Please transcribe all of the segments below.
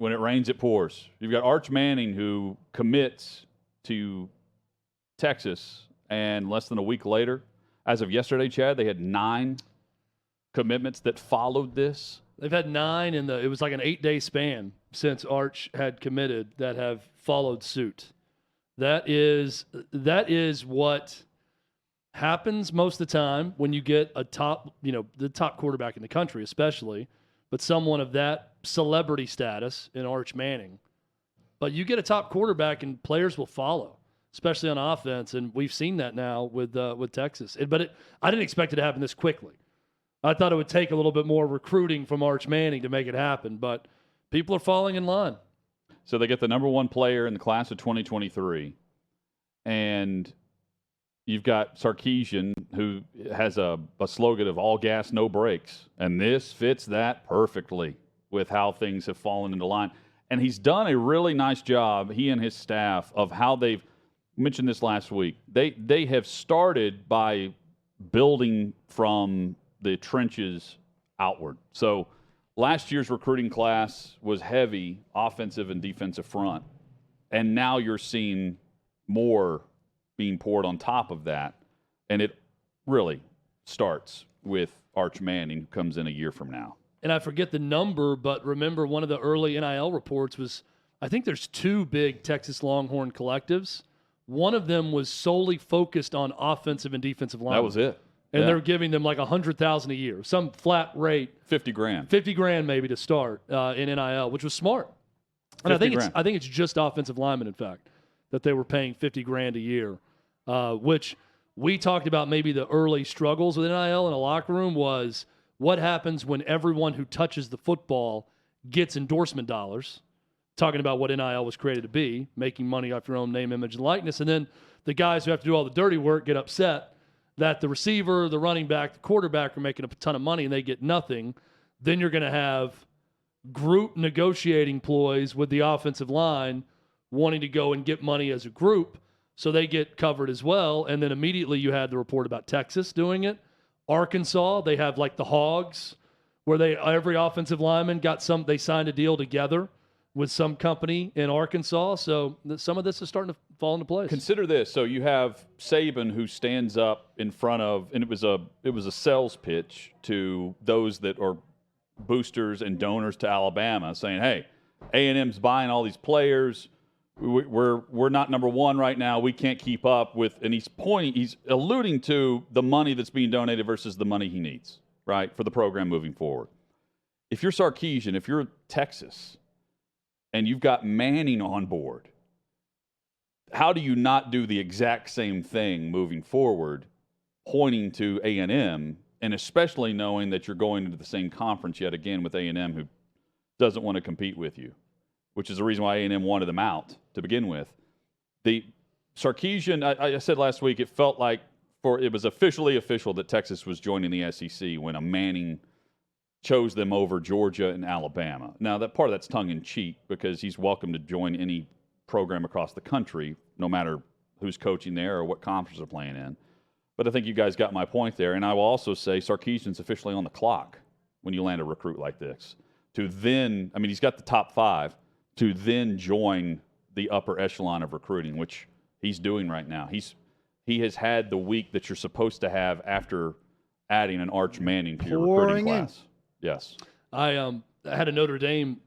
when it rains, it pours. You've got Arch Manning, who commits to Texas, and less than a week later, as of yesterday, Chad, they had 9 commitments that followed this. They've had 9 it was like an 8-day span since Arch had committed that have followed suit. That is what happens most of the time when you get a top, the top quarterback in the country, especially, but someone of that celebrity status in Arch Manning. But you get a top quarterback and players will follow, especially on offense, and we've seen that now with Texas. I didn't expect it to happen this quickly. I thought it would take a little bit more recruiting from Arch Manning to make it happen, but people are falling in line. So they get the number 1 player in the class of 2023, and you've got Sarkisian, who has a slogan of all gas, no brakes, and this fits that perfectly with how things have fallen into line. And he's done a really nice job, he and his staff, of how they've mentioned this last week. They have started by building from the trenches outward. So last year's recruiting class was heavy offensive and defensive front, and now you're seeing more being poured on top of that, and it really starts with Arch Manning, who comes in a year from now. And I forget the number, but remember one of the early NIL reports was, I think there's 2 big Texas Longhorn collectives. One of them was solely focused on offensive and defensive line. That was it. And they're giving them like $100,000 a year, some flat rate. $50,000 maybe to start in NIL, which was smart. And I think it's just offensive linemen, in fact, that they were paying $50,000 a year, which we talked about. Maybe the early struggles with NIL in a locker room was what happens when everyone who touches the football gets endorsement dollars. Talking about what NIL was created to be, making money off your own name, image, and likeness, and then the guys who have to do all the dirty work get upset that the receiver, the running back, the quarterback are making a ton of money and they get nothing. Then you're going to have group negotiating ploys with the offensive line wanting to go and get money as a group, so they get covered as well. And then immediately you had the report about Texas doing it. Arkansas, they have like the Hogs, where every offensive lineman they signed a deal together with some company in Arkansas. So some of this is starting to fall into place. Consider this. So you have Saban, who stands up in front of, and it was a sales pitch to those that are boosters and donors to Alabama, saying, hey, A&M's buying all these players. We're not number 1 right now. We can't keep up with, and he's alluding to the money that's being donated versus the money he needs, right, for the program moving forward. If you're Sarkisian, if you're Texas, and you've got Manning on board, how do you not do the exact same thing moving forward, pointing to A&M, and especially knowing that you're going into the same conference yet again with A&M, who doesn't want to compete with you, which is the reason why A&M wanted them out to begin with. The Sarkisian, I said last week, it felt like it was officially official that Texas was joining the SEC when a Manning chose them over Georgia and Alabama. Now, that part of that's tongue-in-cheek because he's welcome to join any program across the country, no matter who's coaching there or what conference they're playing in. But I think you guys got my point there. And I will also say Sarkisian's officially on the clock when you land a recruit like this. He's got the top 5, to then join the upper echelon of recruiting, which he's doing right now. He has had the week that you're supposed to have after adding an Arch Manning to your recruiting class. Yes. I had a Notre Dame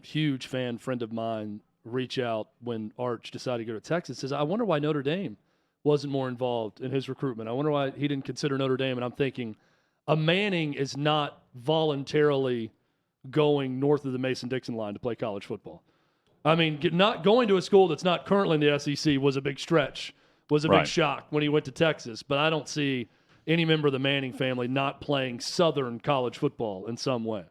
huge fan friend of mine, reach out when Arch decided to go to Texas. Says, I wonder why Notre Dame wasn't more involved in his recruitment. I wonder why he didn't consider Notre Dame. And I'm thinking, a Manning is not voluntarily going north of the Mason-Dixon line to play college football. I mean, not going to a school that's not currently in the SEC was a big stretch, was a big shock when he went to Texas. But I don't see any member of the Manning family not playing Southern college football in some way.